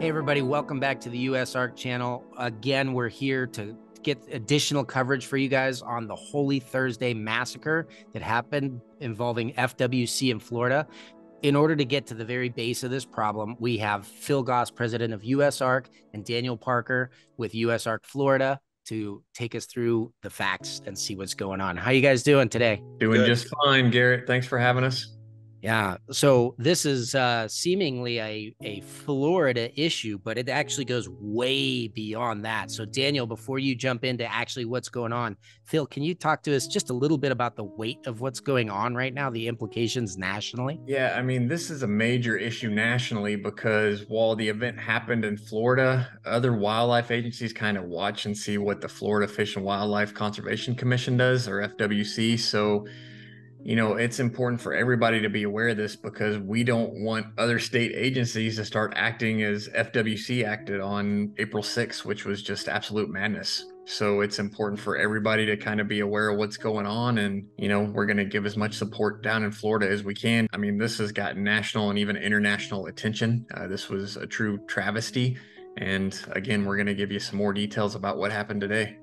Hey, everybody, welcome back to the USARK channel. Again, we're here to get additional coverage for you guys on the Holy Thursday massacre that happened involving FWC in Florida. In order to get to the very base of this problem, we have Phil Goss, president of USARK, and Daniel Parker with USARK Florida to take us through the facts and see what's going on. How you guys doing today? Doing Good. just fine, Garrett. Thanks for having us. Yeah, so this is seemingly a Florida issue, but it actually goes way beyond that. So, Daniel, before you jump into actually what's going on, Phil, can you talk to us just a little bit about the weight of what's going on right now, the implications nationally? Yeah, I mean, this is a major issue nationally because while the event happened in Florida, other wildlife agencies kind of watch and see what the Florida Fish and Wildlife Conservation Commission does, or FWC. So, it's important for everybody to be aware of this because we don't want other state agencies to start acting as FWC acted on April 6th, which was just absolute madness. So it's important for everybody to kind of be aware of what's going on. And, we're going to give as much support down in Florida as we can. I mean, this has gotten national and even international attention. This was a true travesty. And again, we're going to give you some more details about what happened today.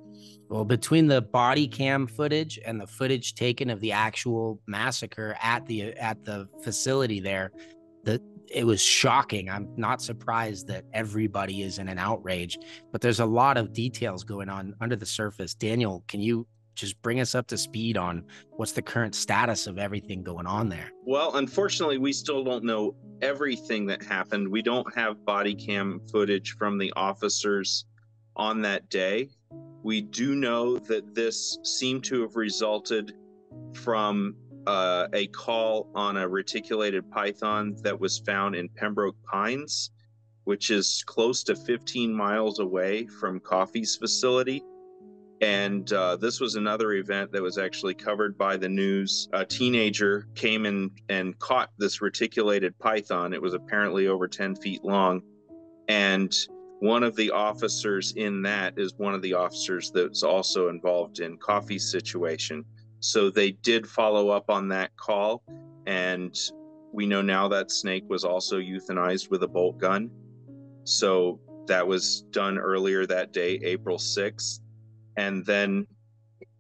Well, between the body cam footage and the footage taken of the actual massacre at the facility there, it was shocking. I'm not surprised that everybody is in an outrage, but there's a lot of details going on under the surface. Daniel, can you just bring us up to speed on what's the current status of everything going on there? Well, unfortunately, we still don't know everything that happened. We don't have body cam footage from the officers on that day. We do know that this seemed to have resulted from a call on a reticulated python that was found in Pembroke Pines, which is close to 15 miles away from Coffey's facility. And this was another event that was actually covered by the news. A teenager came in and caught this reticulated python. It was apparently over 10 feet long. And one of the officers in that is one of the officers that's also involved in Coffey's situation. So they did follow up on that call. And we know now that snake was also euthanized with a bolt gun. So that was done earlier that day, April 6th. And then,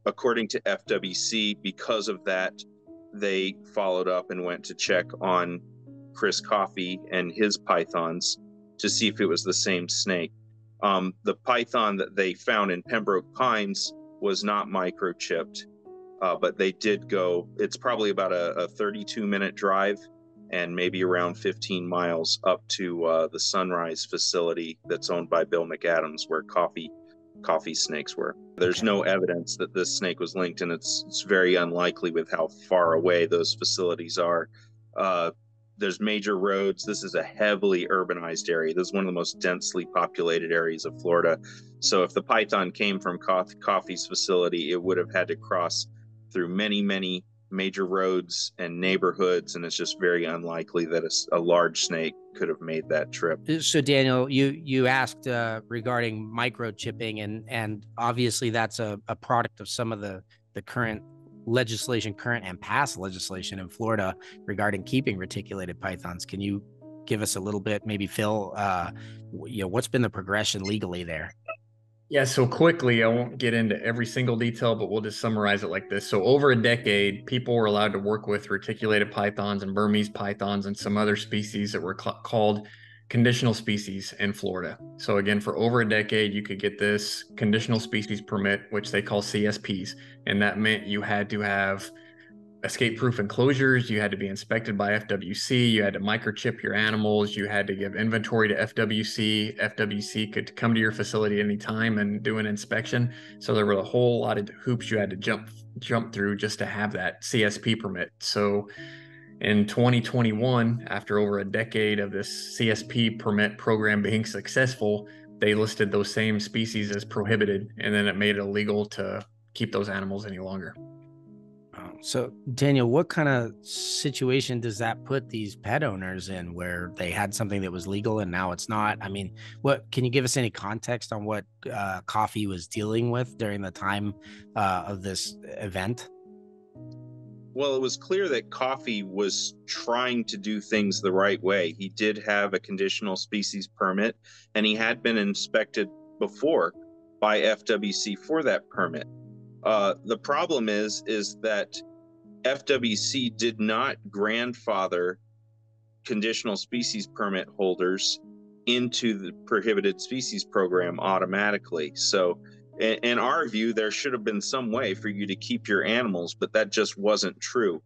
according to FWC, because of that, they followed up and went to check on Chris Coffey and his pythons to see if it was the same snake. The python that they found in Pembroke Pines was not microchipped, but they did go, it's probably about a 32-minute drive and maybe around 15 miles up to the Sunrise facility that's owned by Bill McAdams, where Coffey snakes were. There's no evidence that this snake was linked, and it's very unlikely with how far away those facilities are. There's major roads. This is a heavily urbanized area. This is one of the most densely populated areas of Florida. So if the python came from Coffey's facility, it would have had to cross through many, many major roads and neighborhoods, and it's just very unlikely that a large snake could have made that trip. So, Daniel, you asked regarding microchipping, and obviously that's a product of some of the current and past legislation in Florida regarding keeping reticulated pythons. Can you give us a little bit, maybe Phil, what's been the progression legally there? Yeah, so quickly, I won't get into every single detail, but we'll just summarize it like this. So over a decade, people were allowed to work with reticulated pythons and Burmese pythons and some other species that were called conditional species in Florida. So again, for over a decade, you could get this conditional species permit, which they call CSPs. And that meant you had to have escape-proof enclosures, you had to be inspected by FWC, you had to microchip your animals, you had to give inventory to FWC. FWC could come to your facility anytime and do an inspection. So there were a whole lot of hoops you had to jump through just to have that CSP permit. So in 2021, after over a decade of this CSP permit program being successful, they listed those same species as prohibited, and then it made it illegal to keep those animals any longer. So, Daniel, what kind of situation does that put these pet owners in where they had something that was legal and now it's not? I mean, can you give us any context on what Coffey was dealing with during the time of this event? Well, it was clear that Coffey was trying to do things the right way. He did have a conditional species permit, and he had been inspected before by FWC for that permit. The problem is that FWC did not grandfather conditional species permit holders into the prohibited species program automatically. So in our view, there should have been some way for you to keep your animals, but that just wasn't true.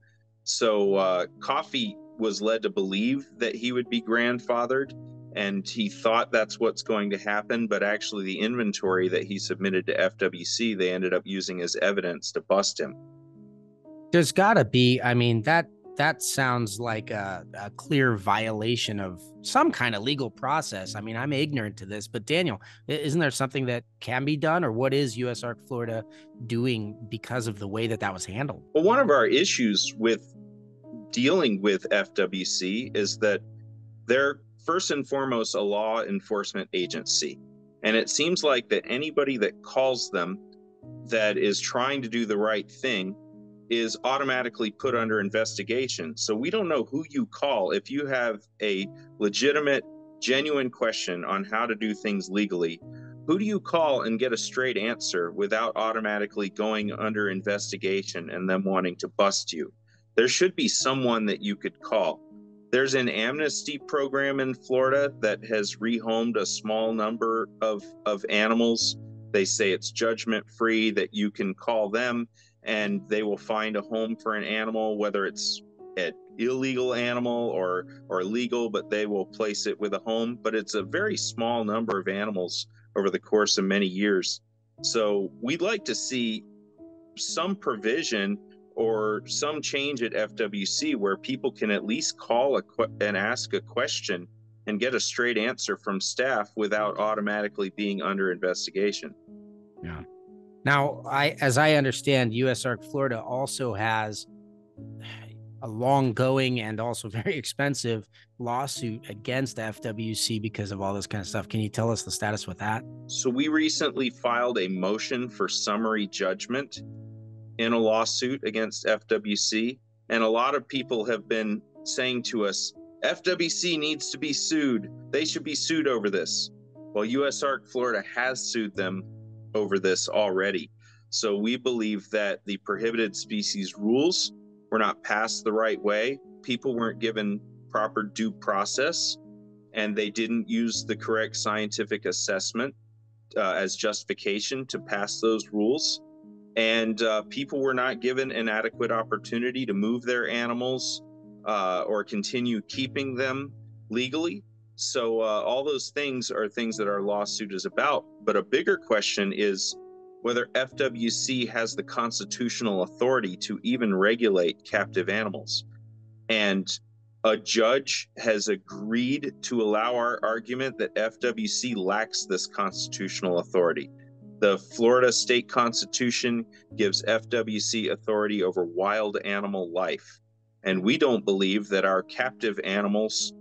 So Coffey was led to believe that he would be grandfathered, and he thought that's what's going to happen, but actually the inventory that he submitted to FWC, they ended up using as evidence to bust him. There's got to be, I mean, that sounds like a clear violation of some kind of legal process. I mean, I'm ignorant to this, but Daniel, isn't there something that can be done, or what is USARK Florida doing because of the way that that was handled? Well, one of our issues with dealing with FWC is that they're first and foremost a law enforcement agency. And it seems like that anybody that calls them that is trying to do the right thing is automatically put under investigation. So we don't know who you call. If you have a legitimate, genuine question on how to do things legally, who do you call and get a straight answer without automatically going under investigation and them wanting to bust you? There should be someone that you could call. There's an amnesty program in Florida that has rehomed a small number of animals. They say it's judgment free, that you can call them and they will find a home for an animal, whether it's an illegal animal or legal, but they will place it with a home. But it's a very small number of animals over the course of many years. So we'd like to see some provision or some change at FWC where people can at least call and ask a question and get a straight answer from staff without automatically being under investigation. Yeah. Now, as I understand, USARK Florida also has a long-going and also very expensive lawsuit against FWC because of all this kind of stuff. Can you tell us the status with that? So we recently filed a motion for summary judgment in a lawsuit against FWC, and a lot of people have been saying to us, FWC needs to be sued. They should be sued over this. Well, USARK Florida has sued them over this already. So we believe that the prohibited species rules were not passed the right way. People weren't given proper due process, and they didn't use the correct scientific assessment as justification to pass those rules. And people were not given an adequate opportunity to move their animals or continue keeping them legally. So all those things are things that our lawsuit is about. But a bigger question is whether FWC has the constitutional authority to even regulate captive animals. And a judge has agreed to allow our argument that FWC lacks this constitutional authority. The Florida state constitution gives FWC authority over wild animal life. And we don't believe that our captive animals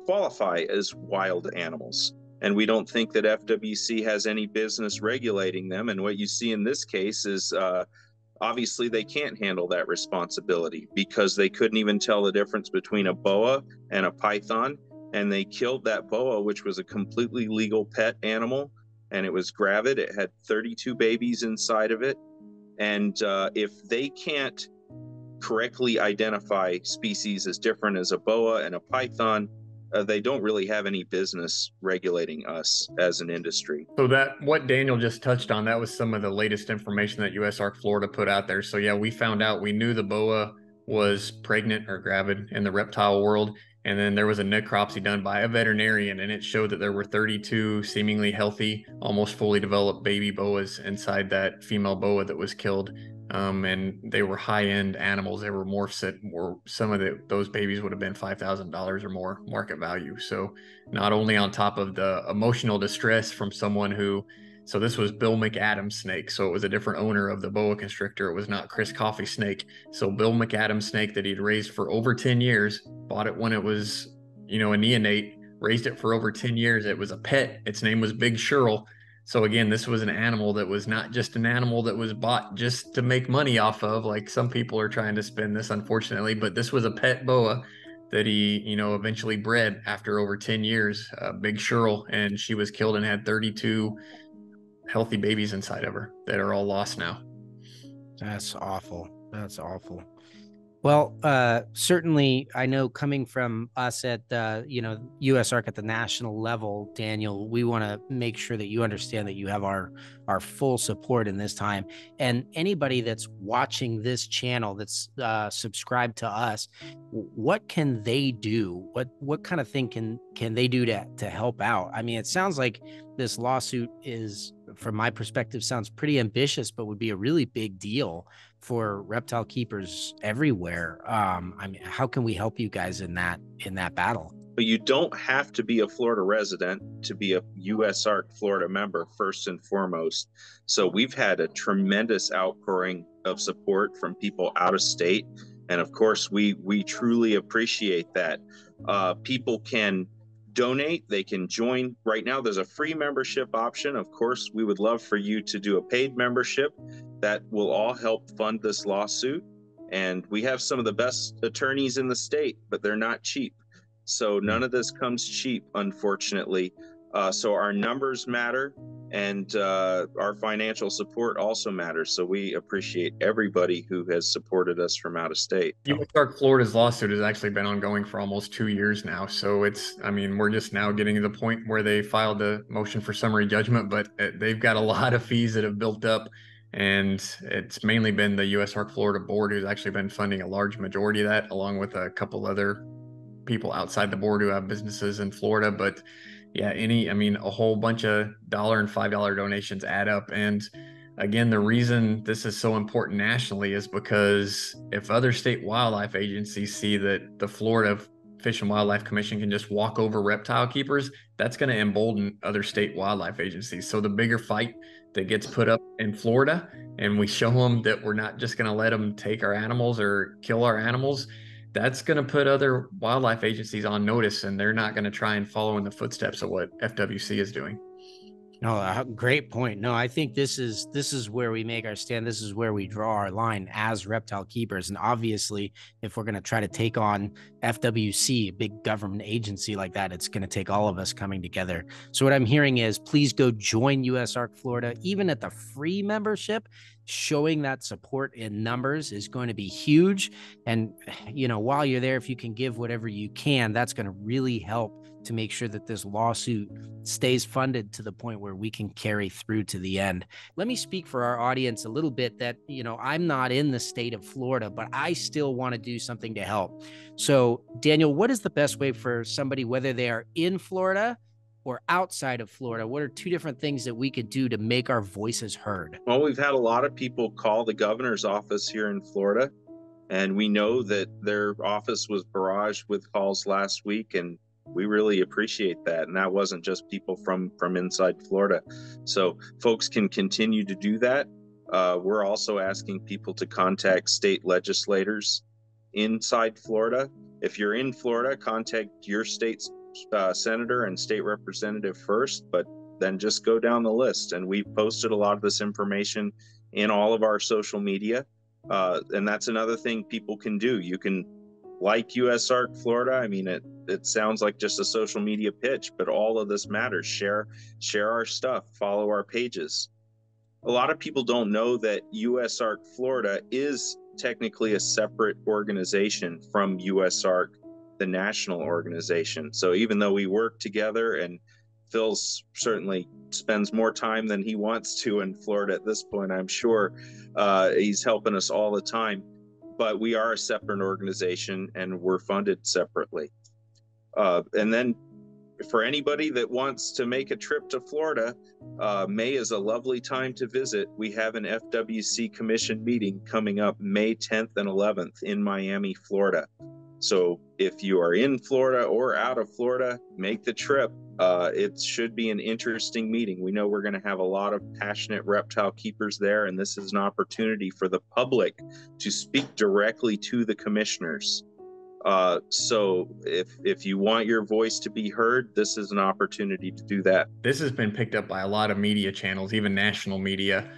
qualify as wild animals. And we don't think that FWC has any business regulating them. And what you see in this case is obviously they can't handle that responsibility because they couldn't even tell the difference between a boa and a python. And they killed that boa, which was a completely legal pet animal. And it was gravid. It had 32 babies inside of it. And if they can't correctly identify species as different as a boa and a python, they don't really have any business regulating us as an industry. So that what Daniel just touched on, that was some of the latest information that USARK Florida put out there. So yeah, we found out, we knew the boa was pregnant or gravid in the reptile world. And then there was a necropsy done by a veterinarian, and it showed that there were 32 seemingly healthy, almost fully developed baby boas inside that female boa that was killed. And they were high-end animals. They were morphs that were, some of those babies would have been $5,000 or more market value. So not only on top of the emotional distress from someone who, so this was Bill McAdams' snake. So it was a different owner of the boa constrictor. It was not Chris Coffey's snake. So Bill McAdams' snake that he'd raised for over 10 years, bought it when it was, a neonate, raised it for over 10 years. It was a pet. Its name was Big Shirl. So again, this was an animal that was not just an animal that was bought just to make money off of, like some people are trying to spin this, unfortunately, but this was a pet boa that he, eventually bred after over 10 years, Big Shirl, and she was killed and had 32 healthy babies inside of her that are all lost now. That's awful. That's awful. Well, certainly, I know coming from us at USARK at the national level, Daniel, we want to make sure that you understand that you have our full support in this time. And anybody that's watching this channel that's subscribed to us, what can they do? What kind of thing can they do to help out? I mean, it sounds like this lawsuit is, from my perspective, sounds pretty ambitious, but would be a really big deal for reptile keepers everywhere. I mean, how can we help you guys in that battle? But you don't have to be a Florida resident to be a USARK Florida member, first and foremost. So we've had a tremendous outpouring of support from people out of state. And of course, we truly appreciate that. People can donate, they can join. Right now, there's a free membership option. Of course, we would love for you to do a paid membership. That will all help fund this lawsuit. And we have some of the best attorneys in the state, but they're not cheap. So none of this comes cheap, unfortunately. So our numbers matter, and our financial support also matters. So we appreciate everybody who has supported us from out of state. USARK Florida's lawsuit has actually been ongoing for almost 2 years now. So we're just now getting to the point where they filed a motion for summary judgment, but they've got a lot of fees that have built up. And it's mainly been the USARK Florida board who's actually been funding a large majority of that, along with a couple other people outside the board who have businesses in Florida. But yeah, a whole bunch of $1 and $5 donations add up. And again, the reason this is so important nationally is because if other state wildlife agencies see that the Florida Fish and Wildlife Commission can just walk over reptile keepers, that's going to embolden other state wildlife agencies. So the bigger fight that gets put up in Florida, and we show them that we're not just going to let them take our animals or kill our animals, that's going to put other wildlife agencies on notice, and they're not going to try and follow in the footsteps of what FWC is doing. No, great point. No, I think this is where we make our stand. This is where we draw our line as reptile keepers. And obviously, if we're going to try to take on FWC, a big government agency like that, it's going to take all of us coming together. So what I'm hearing is, please go join USARK Florida. Even at the free membership, showing that support in numbers is going to be huge. And, while you're there, if you can give whatever you can, that's going to really help to make sure that this lawsuit stays funded to the point where we can carry through to the end. Let me speak for our audience a little bit that, I'm not in the state of Florida, but I still want to do something to help. So, Daniel, what is the best way for somebody, whether they are in Florida or outside of Florida? What are two different things that we could do to make our voices heard? Well, we've had a lot of people call the governor's office here in Florida, and we know that their office was barraged with calls last week, and we really appreciate that. And that wasn't just people from inside Florida. So folks can continue to do that. We're also asking people to contact state legislators inside Florida. If you're in Florida, contact your state's senator and state representative first, but then just go down the list. And we've posted a lot of this information in all of our social media. And that's another thing people can do. You can like USARK Florida. I mean, it sounds like just a social media pitch, but all of this matters. Share our stuff, follow our pages. A lot of people don't know that USARK Florida is technically a separate organization from USARK, the national organization. So even though we work together, and Phil certainly spends more time than he wants to in Florida at this point, I'm sure he's helping us all the time, but we are a separate organization and we're funded separately. And then for anybody that wants to make a trip to Florida, May is a lovely time to visit. We have an FWC Commission meeting coming up May 10th and 11th in Miami, Florida. So if you are in Florida or out of Florida, make the trip. It should be an interesting meeting. We know we're going to have a lot of passionate reptile keepers there, and this is an opportunity for the public to speak directly to the commissioners. So if you want your voice to be heard, this is an opportunity to do that. This has been picked up by a lot of media channels, even national media.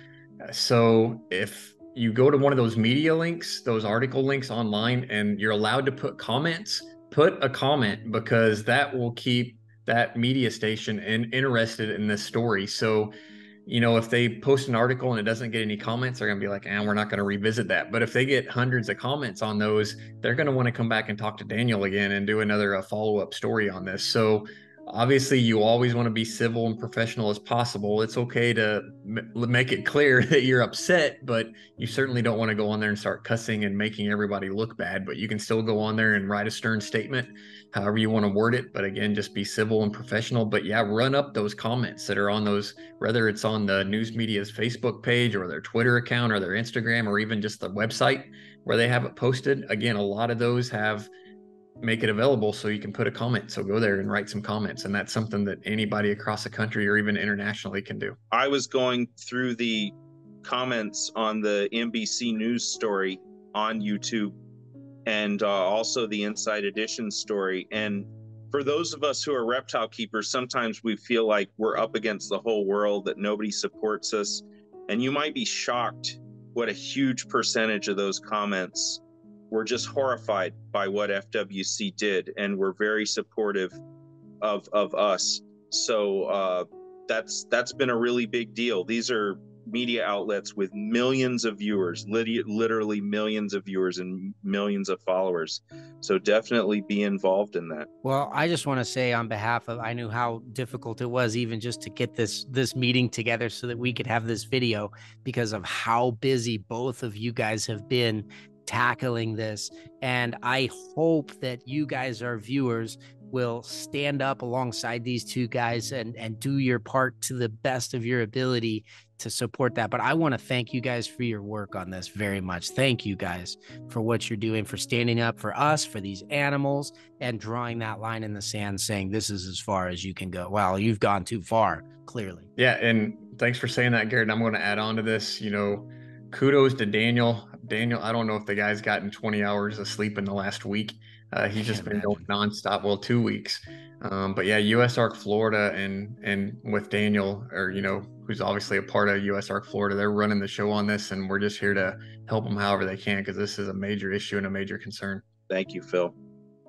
So if you go to one of those media links, those article links online, and you're allowed to put comments, put a comment, because that will keep that media station interested in this story. So, if they post an article and it doesn't get any comments, they're going to be like, we're not going to revisit that. But if they get hundreds of comments on those, they're going to want to come back and talk to Daniel again and do another follow-up story on this. So obviously, you always want to be civil and professional as possible. It's okay to make it clear that you're upset, but you certainly don't want to go on there and start cussing and making everybody look bad. But you can still go on there and write a stern statement, however you want to word it. But again, just be civil and professional. But yeah, run up those comments that are on those, whether it's on the news media's Facebook page or their Twitter account or their Instagram or even just the website where they have it posted. Again, a lot of those make it available so you can put a comment. So go there and write some comments. And that's something that anybody across the country or even internationally can do. I was going through the comments on the NBC News story on YouTube and also the Inside Edition story. And for those of us who are reptile keepers, sometimes we feel like we're up against the whole world, that nobody supports us. And you might be shocked what a huge percentage of those comments were just horrified by what FWC did, and were very supportive of us. So that's been a really big deal. These are media outlets with millions of viewers, literally millions of viewers and millions of followers. So definitely be involved in that. Well, I just want to say on behalf of, I knew how difficult it was even just to get this meeting together so that we could have this video, because of how busy both of you guys have been tackling this. And I hope that you guys, our viewers, will stand up alongside these two guys and do your part to the best of your ability to support that. But I want to thank you guys for your work on this very much. Thank you guys for what you're doing, for standing up for us, for these animals, and drawing that line in the sand saying this is as far as you can go. Well, you've gone too far, clearly. Yeah, and thanks for saying that, Garrett. I'm going to add on to this. Kudos to Daniel. I don't know if the guy's gotten 20 hours of sleep in the last week. He's just been going nonstop. Well, 2 weeks. But yeah, USARK Florida and with Daniel, or who's obviously a part of USARK Florida, they're running the show on this, and we're just here to help them however they can, because this is a major issue and a major concern. Thank you, Phil.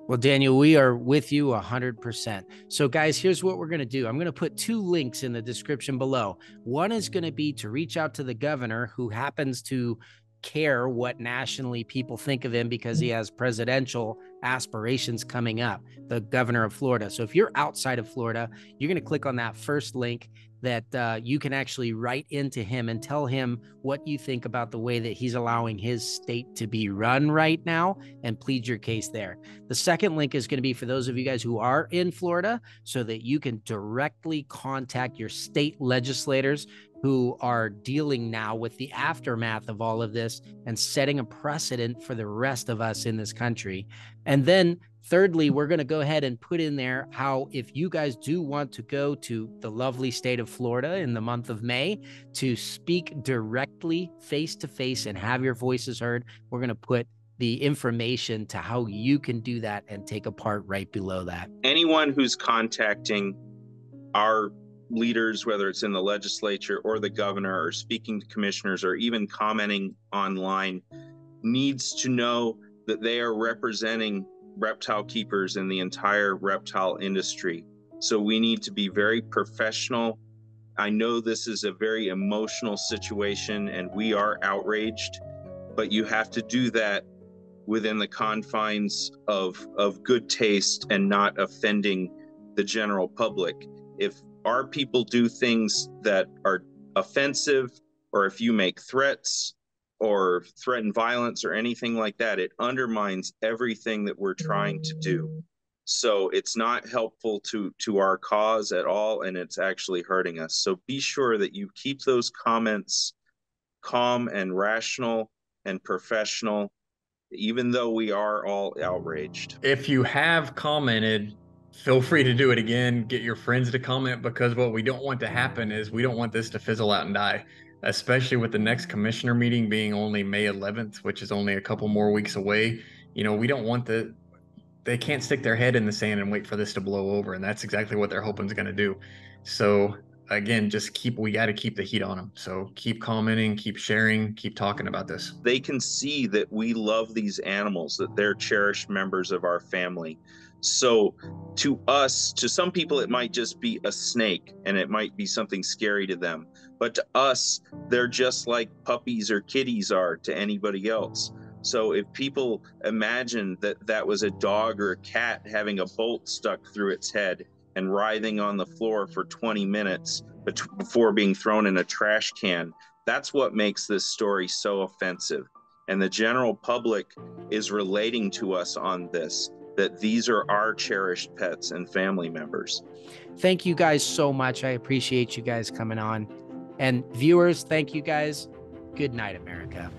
Well, Daniel, we are with you 100%. So guys, here's what we're going to do. I'm going to put 2 links in the description below. One is going to be to reach out to the governor, who happens to care what nationally people think of him because he has presidential aspirations coming up, the governor of Florida. So if you're outside of Florida, you're going to click on that first link that you can actually write into him and tell him what you think about the way that he's allowing his state to be run right now, and plead your case there. The second link is going to be for those of you guys who are in Florida, so that you can directly contact your state legislators who are dealing now with the aftermath of all of this and setting a precedent for the rest of us in this country. And then thirdly, we're going to go ahead and put in there how, if you guys do want to go to the lovely state of Florida in the month of May to speak directly face to face and have your voices heard, we're going to put the information to how you can do that and take a part right below that. Anyone who's contacting our leaders, whether it's in the legislature or the governor, or speaking to commissioners, or even commenting online, needs to know that they are representing reptile keepers in the entire reptile industry. So we need to be very professional. I know this is a very emotional situation and we are outraged, but you have to do that within the confines of good taste and not offending the general public. If our people do things that are offensive, or if you make threats or threaten violence or anything like that, it undermines everything that we're trying to do. So it's not helpful to our cause at all, and it's actually hurting us. So be sure that you keep those comments calm and rational and professional, even though we are all outraged. If you have commented, feel free to do it again. Get your friends to comment, because what we don't want to happen is we don't want this to fizzle out and die, especially with the next commissioner meeting being only May 11th, which is only a couple more weeks away. We don't want they can't stick their head in the sand and wait for this to blow over. And that's exactly what they're hoping is going to do. So again, we got to keep the heat on them. So keep commenting, keep sharing, keep talking about this. They can see that we love these animals, that they're cherished members of our family. So to us, to some people, it might just be a snake and it might be something scary to them. But to us, they're just like puppies or kitties are to anybody else. So if people imagine that that was a dog or a cat having a bolt stuck through its head and writhing on the floor for 20 minutes before being thrown in a trash can, that's what makes this story so offensive. And the general public is relating to us on this, that these are our cherished pets and family members. Thank you guys so much. I appreciate you guys coming on. And viewers, thank you guys. Good night, America.